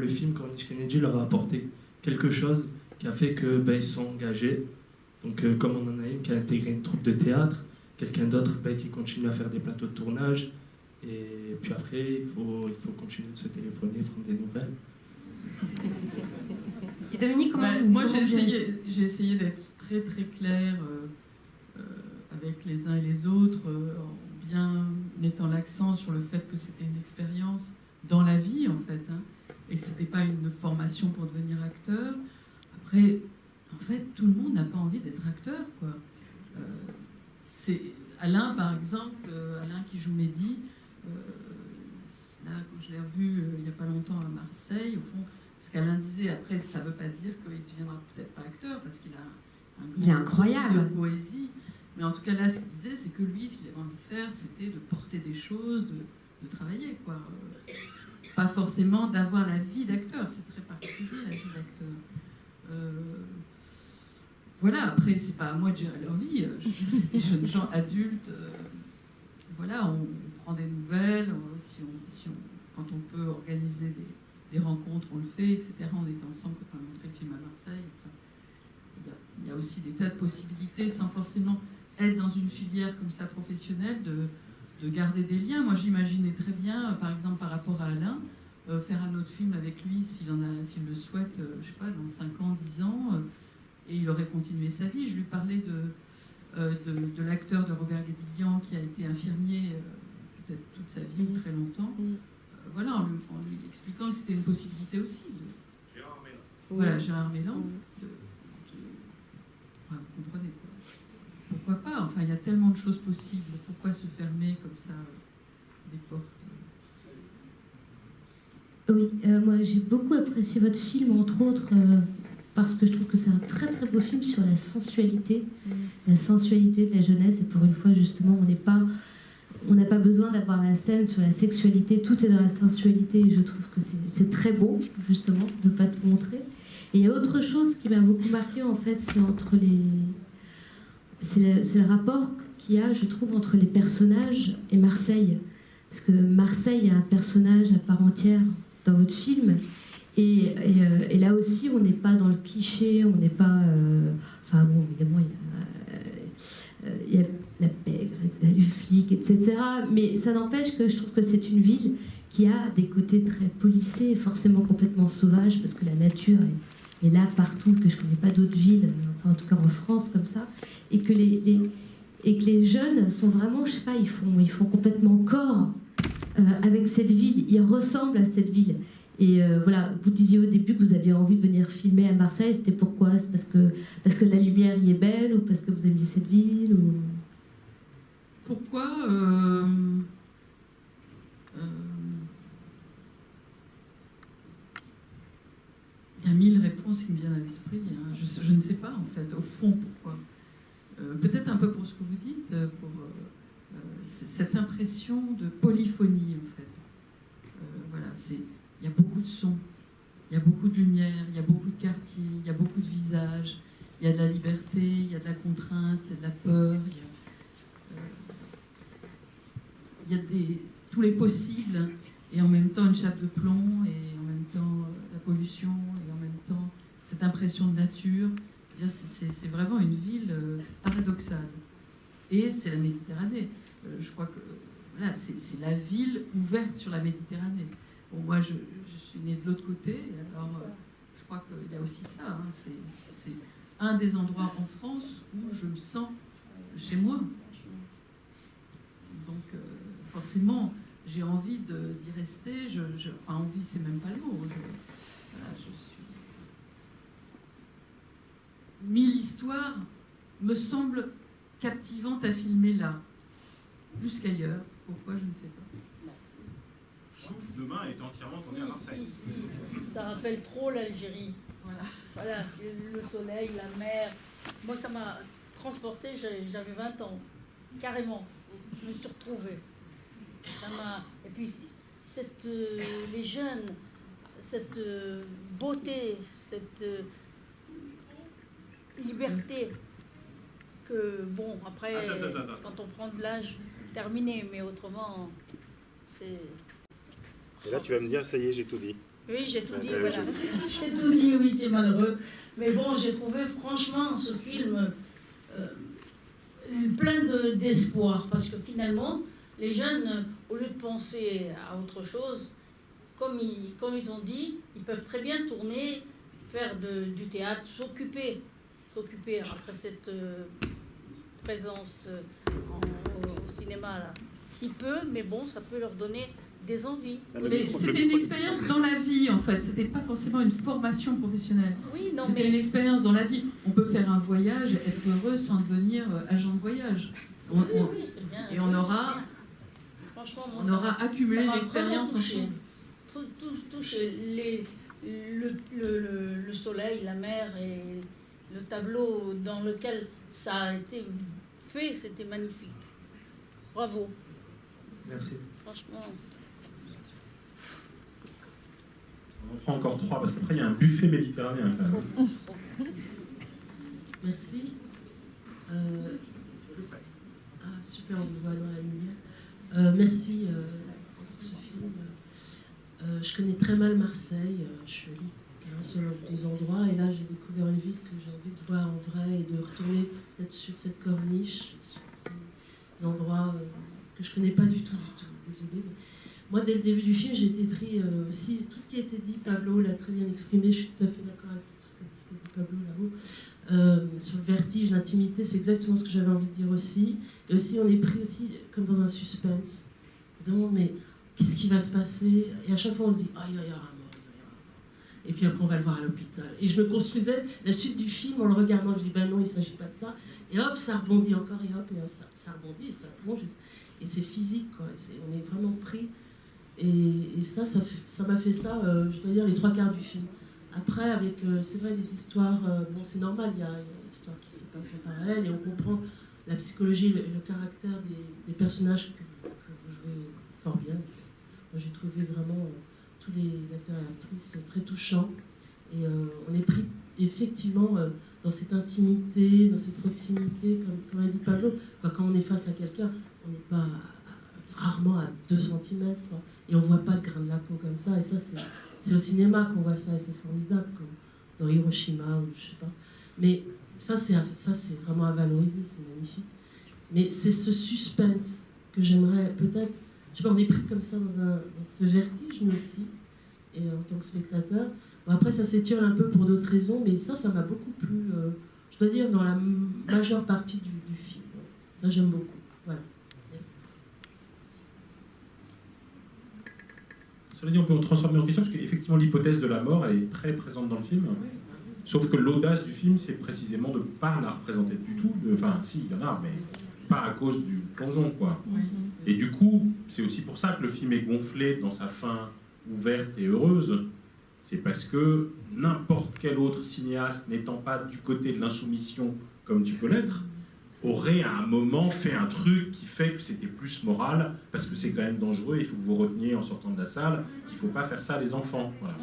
film Corniche Kennedy leur a apporté quelque chose qui a fait que ils se sont engagés. Donc comme on en a une qui a intégré une troupe de théâtre, quelqu'un d'autre qui continue à faire des plateaux de tournage, et puis après il faut continuer de se téléphoner, prendre des nouvelles. Et Dominique, comment moi j'ai essayé d'être très très claire avec les uns et les autres, en bien mettant l'accent sur le fait que c'était une expérience dans la vie, en fait, hein, et que c'était pas une formation pour devenir acteur. Après, en fait, tout le monde n'a pas envie d'être acteur, quoi. C'est Alain, par exemple, Alain qui joue Mehdi, là, quand je l'ai revu il n'y a pas longtemps à Marseille, au fond, ce qu'Alain disait, après, ça ne veut pas dire qu'il ne deviendra peut-être pas acteur, parce qu'il a il est incroyable de poésie. Mais en tout cas, là, ce qu'il disait, c'est que lui, ce qu'il avait envie de faire, c'était de porter des choses, de travailler, quoi. Pas forcément d'avoir la vie d'acteur, c'est très particulier, la vie d'acteur. Voilà, après, c'est pas à moi de gérer leur vie. Je veux dire, c'est des jeunes gens adultes. Voilà, on prend des nouvelles. Quand on peut organiser des rencontres, on le fait, etc. On était ensemble quand on a montré le film à Marseille. Enfin, il y a aussi des tas de possibilités, sans forcément être dans une filière comme ça professionnelle, de garder des liens. Moi, j'imaginais très bien, par exemple, par rapport à Alain, faire un autre film avec lui, s'il le souhaite, je sais pas, dans 5 ans, 10 ans, et il aurait continué sa vie. Je lui parlais de l'acteur de Robert Guédiguian qui a été infirmier peut-être toute sa vie ou très longtemps. Voilà, en lui expliquant que c'était une possibilité aussi. Gérard Mélan. Voilà, Gérard Mélan. Enfin, vous comprenez, quoi. Pourquoi pas? Enfin, il y a tellement de choses possibles. Pourquoi se fermer comme ça des portes? Oui, moi j'ai beaucoup apprécié votre film, entre autres, parce que je trouve que c'est un très très beau film sur la sensualité de la jeunesse. Et pour une fois, justement, on n'a pas besoin d'avoir la scène sur la sexualité, tout est dans la sensualité. Et je trouve que c'est très beau, justement, de ne pas tout montrer. Et il y a autre chose qui m'a beaucoup marqué, en fait, c'est le rapport qu'il y a, je trouve, entre les personnages et Marseille. Parce que Marseille est un personnage à part entière dans votre film. Et là aussi, on n'est pas dans le cliché, on n'est pas... enfin bon, évidemment, il y a la pègre, le flic, etc. Mais ça n'empêche que je trouve que c'est une ville qui a des côtés très policés, forcément complètement sauvages, parce que la nature est là partout, que je ne connais pas d'autres villes, enfin en tout cas en France comme ça, et que les jeunes sont vraiment, je sais pas, ils font complètement corps avec cette ville, ils ressemblent à cette ville. Et voilà, vous disiez au début que vous aviez envie de venir filmer à Marseille, c'était pourquoi? C'est parce que la lumière y est belle, ou parce que vous aimiez cette ville, ou... Pourquoi il y a 1000 réponses qui me viennent à l'esprit. Hein. Je ne sais pas, en fait, au fond, pourquoi. Peut-être un peu pour ce que vous dites, pour cette impression de polyphonie, en fait. Voilà, il y a beaucoup de sons, il y a beaucoup de lumière, il y a beaucoup de quartiers, il y a beaucoup de visages, il y a de la liberté, il y a de la contrainte, il y a de la peur, il y a tous les possibles, et en même temps une chape de plomb, et en même temps la pollution, et en même temps cette impression de nature. C'est vraiment une ville paradoxale. Et c'est la Méditerranée. Je crois que voilà, c'est la ville ouverte sur la Méditerranée. Bon, moi, je suis née de l'autre côté, et alors je crois qu'il y a aussi ça. Hein, c'est un des endroits en France où je me sens chez moi. Donc, forcément, j'ai envie d'y rester. Enfin, envie, c'est même pas le mot. Voilà, je suis... 1000 histoires me semblent captivantes à filmer là, plus qu'ailleurs. Pourquoi, je ne sais pas. Demain est entièrement tourné à Marseille. Si. Ça rappelle trop l'Algérie. Voilà, c'est le soleil, la mer. Moi, ça m'a transportée, j'avais 20 ans, carrément. Je me suis retrouvée. Et puis, les jeunes, cette beauté, cette liberté, que, bon, après, quand on prend de l'âge, terminé, mais autrement, c'est... Et là, tu vas me dire, ça y est, j'ai tout dit. Oui, j'ai tout dit, voilà. J'ai tout dit, oui, c'est malheureux. Mais bon, j'ai trouvé franchement ce film plein d'espoir, parce que finalement, les jeunes, au lieu de penser à autre chose, comme ils ont dit, ils peuvent très bien tourner, faire du théâtre, s'occuper après cette présence au cinéma, là. si peu, mais bon, ça peut leur donner des envies. Mais c'était une expérience dans la vie, en fait. C'était pas forcément une formation professionnelle. Oui, non, c'était mais... une expérience dans la vie. On peut faire un voyage, être heureux sans devenir agent de voyage. Oui, c'est bien. Et on aura, Franchement, moi, on aura accumulé m'a l'expérience vraiment touché. ensemble. Touche le soleil, la mer et le tableau dans lequel ça a été fait, c'était magnifique. Bravo. Merci. Franchement. On en prend encore 3 parce qu'après il y a un buffet méditerranéen quand même. Merci. Super, on voit alors la lumière. Merci pour ce film. Je connais très mal Marseille. Je suis allée qu'à un seul des endroits et là j'ai découvert une ville que j'ai envie de voir en vrai et de retourner peut-être sur cette corniche, sur ces endroits que je connais pas du tout. Désolée. Mais moi, dès le début du film, j'ai été pris aussi. Tout ce qui a été dit, Pablo l'a très bien exprimé. Je suis tout à fait d'accord avec ce qu'a dit Pablo là-haut. Sur le vertige, l'intimité, c'est exactement ce que j'avais envie de dire aussi. Et aussi, on est pris aussi comme dans un suspense. Évidemment, mais qu'est-ce qui va se passer? Et à chaque fois, on se dit, ah, il va y avoir un mort. Et puis après, on va le voir à l'hôpital. Et je me construisais la suite du film en le regardant. Je dis, ben non, il ne s'agit pas de ça. Et hop, ça rebondit encore, et hop, ça rebondit, et ça plonge. Et c'est physique, quoi. On est vraiment pris. Et ça m'a fait ça, je dois dire, les 3/4 du film. Après, avec, c'est vrai, les histoires, bon, c'est normal, il y a une histoire qui se passe en parallèle, et on comprend la psychologie, le caractère des personnages que vous jouez fort bien. Moi, j'ai trouvé vraiment tous les acteurs et actrices très touchants. Et on est pris effectivement dans cette intimité, dans cette proximité, comme a dit Pablo. Quand on est face à quelqu'un, on n'est pas rarement à 2 cm, quoi. Et on ne voit pas le grain de la peau comme ça. Et ça, c'est au cinéma qu'on voit ça, et c'est formidable, comme dans Hiroshima, ou je sais pas. Mais ça, c'est vraiment à valoriser, c'est magnifique. Mais c'est ce suspense que j'aimerais peut-être... Je sais pas, on est pris comme ça dans ce vertige, nous aussi, et en tant que spectateur. Bon, après, ça s'étire un peu pour d'autres raisons, mais ça m'a beaucoup plu, je dois dire, dans la majeure partie du film. Ça, j'aime beaucoup. Voilà. Merci. Cela dit, on peut transformer en question, parce qu'effectivement, l'hypothèse de la mort, elle est très présente dans le film. Sauf que l'audace du film, c'est précisément de ne pas la représenter du tout. Enfin, si, il y en a, mais pas à cause du plongeon, quoi. Et du coup, c'est aussi pour ça que le film est gonflé dans sa fin ouverte et heureuse. C'est parce que n'importe quel autre cinéaste, n'étant pas du côté de l'insoumission comme tu peux l'être, aurait à un moment fait un truc qui fait que c'était plus moral, parce que c'est quand même dangereux, il faut que vous reteniez en sortant de la salle qu'il ne faut pas faire ça à les enfants. Voilà.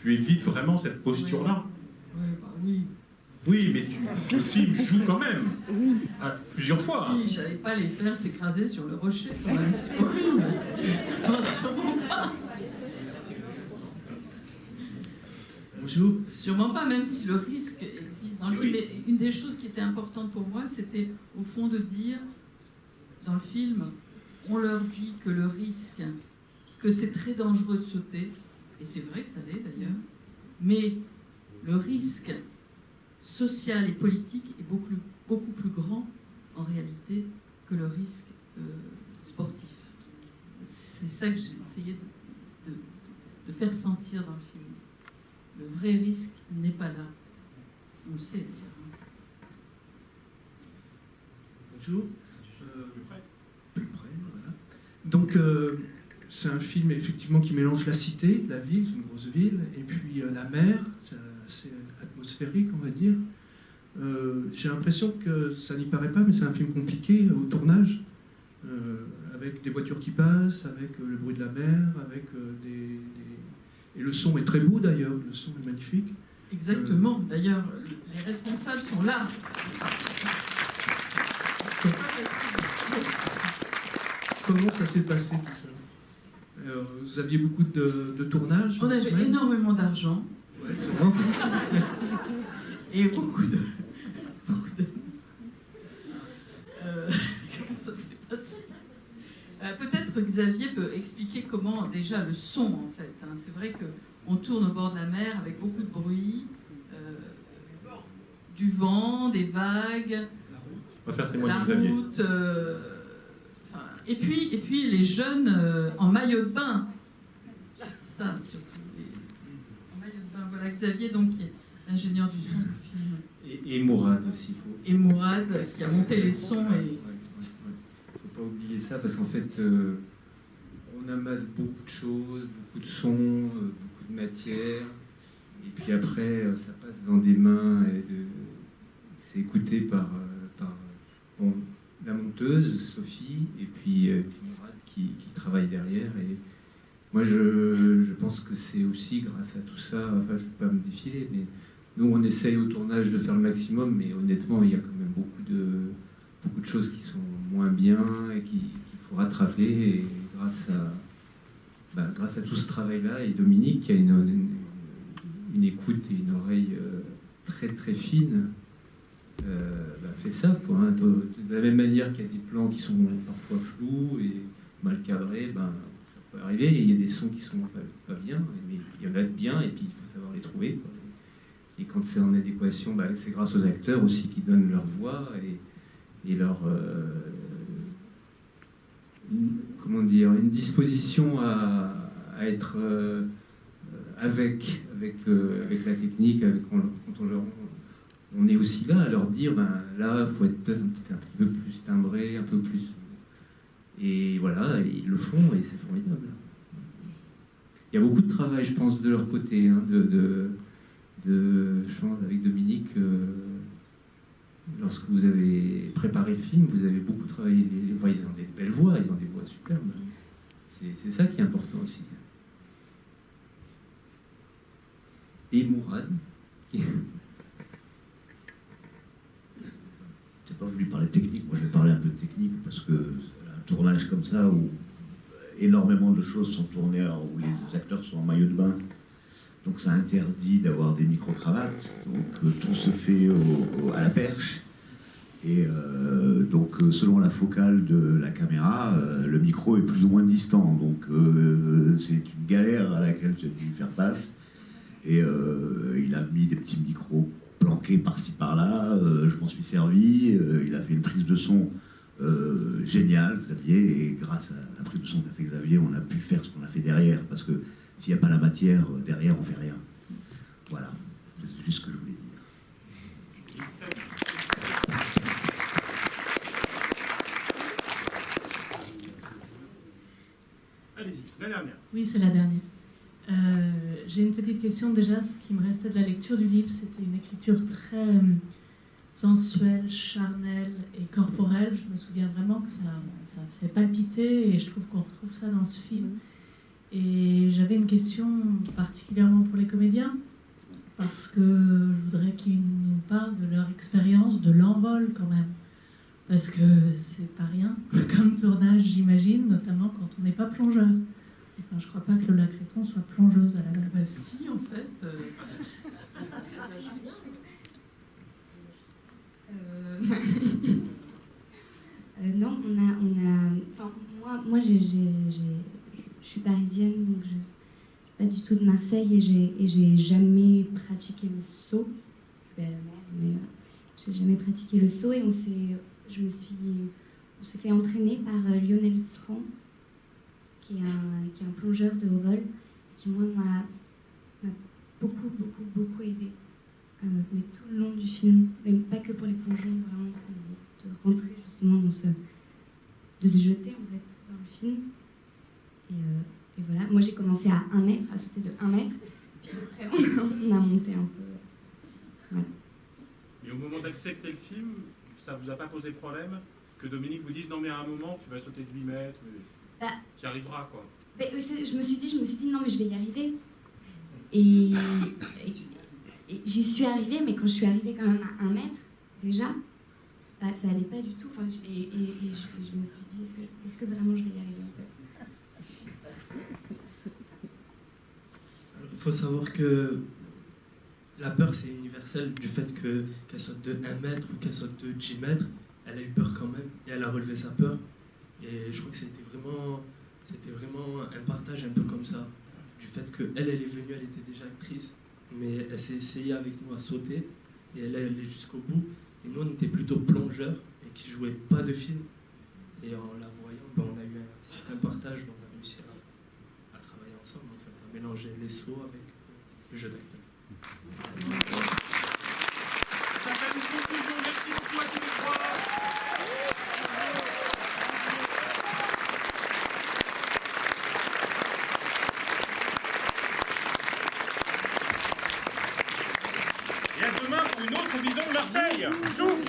Tu évites vraiment cette posture-là. Oui. Oui, mais le film joue quand même. Plusieurs fois. Oui, j'allais pas les faire s'écraser sur le rocher, quand même, c'est horrible. Non, sûrement pas. Bonjour. Sûrement pas, même si le risque existe dans le film. Mais une des choses qui était importante pour moi, c'était au fond de dire, dans le film, on leur dit que le risque, que c'est très dangereux de sauter, et c'est vrai que ça l'est d'ailleurs, mais le risque social et politique est beaucoup plus grand en réalité que le risque sportif. C'est ça que j'ai essayé de faire sentir dans le film. Le vrai risque n'est pas là. On le sait d'ailleurs. Bonjour. Plus près, voilà. Donc, c'est un film effectivement qui mélange la cité, la ville, c'est une grosse ville, et puis la mer, c'est atmosphérique, on va dire. J'ai l'impression que ça n'y paraît pas, mais c'est un film compliqué au tournage, avec des voitures qui passent, avec le bruit de la mer, avec et le son est très beau d'ailleurs, le son est magnifique. Exactement, d'ailleurs, les responsables sont là. Comment ça s'est passé tout ça? Vous aviez beaucoup de tournages? On avait énormément d'argent. Ouais, c'est vrai. Et beaucoup de... Comment ça s'est passé? Peut-être que Xavier peut expliquer comment, déjà, le son, en fait. Hein. C'est vrai qu'on tourne au bord de la mer avec beaucoup de bruit, du vent, des vagues, on va faire témoigner la Xavier. route, Et puis les jeunes en maillot de bain. Ça, surtout. En maillot de bain. Voilà, Xavier, donc, qui est l'ingénieur du son du film. Et Mourad aussi. Et Mourad, qui a monté les sons. Et... Faut pas oublier ça, parce qu'en fait, on amasse beaucoup de choses, beaucoup de sons, beaucoup de matière. Et puis après, ça passe dans des mains et c'est écouté par bon, la monteuse, Sophie, et puis Mourad qui travaille derrière. Et moi, je pense que c'est aussi grâce à tout ça, enfin, je ne vais pas me défiler, mais nous, on essaye au tournage de faire le maximum, mais honnêtement, il y a quand même beaucoup de choses qui sont moins bien et qu'il faut rattraper. Et grâce à tout ce travail-là, et Dominique qui a une écoute et une oreille très très fine, fait ça, quoi, hein. De la même manière qu'il y a des plans qui sont parfois flous et mal cadrés, ça peut arriver, et il y a des sons qui sont pas bien, mais il y en a de bien, et puis il faut savoir les trouver, quoi. Et quand c'est en adéquation, c'est grâce aux acteurs aussi qui donnent leur voix et leur une disposition à être avec la technique, quand on est aussi là à leur dire, là, il faut être peut-être un petit peu plus timbré, un peu plus... Et voilà, et ils le font, et c'est formidable. Il y a beaucoup de travail, je pense, de leur côté, hein, je pense, avec Dominique, lorsque vous avez préparé le film, vous avez beaucoup travaillé. Ils ont des belles voix, ils ont des voix superbes. C'est ça qui est important aussi. Et Mourad, qui... J'ai pas voulu parler technique, moi je vais parler un peu de technique, parce que un tournage comme ça, où énormément de choses sont tournées, où les acteurs sont en maillot de bain, donc ça interdit d'avoir des micro-cravates, donc tout se fait à la perche, et donc selon la focale de la caméra, le micro est plus ou moins distant, donc c'est une galère à laquelle j'ai dû faire face, et il a mis des petits micros planqués par-ci par-là, je m'en suis servi, il a fait une prise de son géniale, Xavier, et grâce à la prise de son qu'a fait Xavier, on a pu faire ce qu'on a fait derrière, parce que s'il n'y a pas la matière, derrière, on ne fait rien. Voilà, c'est juste ce que je voulais dire. Allez-y, la dernière. Oui, c'est la dernière. J'ai une petite question déjà. Ce qui me restait de la lecture du livre, c'était une écriture très sensuelle, charnelle et corporelle. Je me souviens vraiment que ça fait palpiter, et je trouve qu'on retrouve ça dans ce film. Et j'avais une question particulièrement pour les comédiens, parce que je voudrais qu'ils nous parlent de leur expérience de l'envol quand même. Parce que c'est pas rien comme tournage, j'imagine, notamment quand on n'est pas plongeur. Enfin, je crois pas que Lola Créton soit plongeuse à la base. Bah si, en fait. Non, enfin, moi je suis parisienne, donc je suis pas du tout de Marseille, et j'ai jamais pratiqué le saut. Je vais à la mer, mais j'ai jamais pratiqué le saut, et on s'est fait entraîner par Lionel Franc, qui est un plongeur de haut vol, qui moi m'a beaucoup aidé, mais tout le long du film, même pas que pour les plongeons, vraiment de rentrer justement de se jeter en fait dans le film. Et voilà, moi j'ai commencé à 1 mètre, à sauter de 1 mètre, puis après on a monté un peu. Voilà. Et au moment d'accepter le film, ça vous a pas posé problème que Dominique vous dise non mais à un moment tu vas sauter de 8 mètres, tu y arriveras quoi. Mais je me suis dit non mais je vais y arriver. Et j'y suis arrivée, mais quand je suis arrivée quand même à 1 mètre, déjà, ça allait pas du tout. Enfin, et je me suis dit, est-ce que vraiment je vais y arriver en fait? Il faut savoir que la peur, c'est universel, du fait qu'elle saute de 1 mètre ou qu'elle saute de 10 mètres, elle a eu peur quand même, et elle a relevé sa peur. Et je crois que c'était vraiment un partage un peu comme ça, du fait qu'elle est venue, elle était déjà actrice, mais elle s'est essayée avec nous à sauter, et elle est allée jusqu'au bout. Et nous, on était plutôt plongeurs, et qui jouaient pas de film. Et en la voyant, on a eu montage où on a réussi à travailler ensemble, en fait, à mélanger les sauts avec le jeu d'acteur. Ça fait une conclusion. Merci beaucoup à tous les trois. Et à demain pour une autre vision de Marseille. Chouf.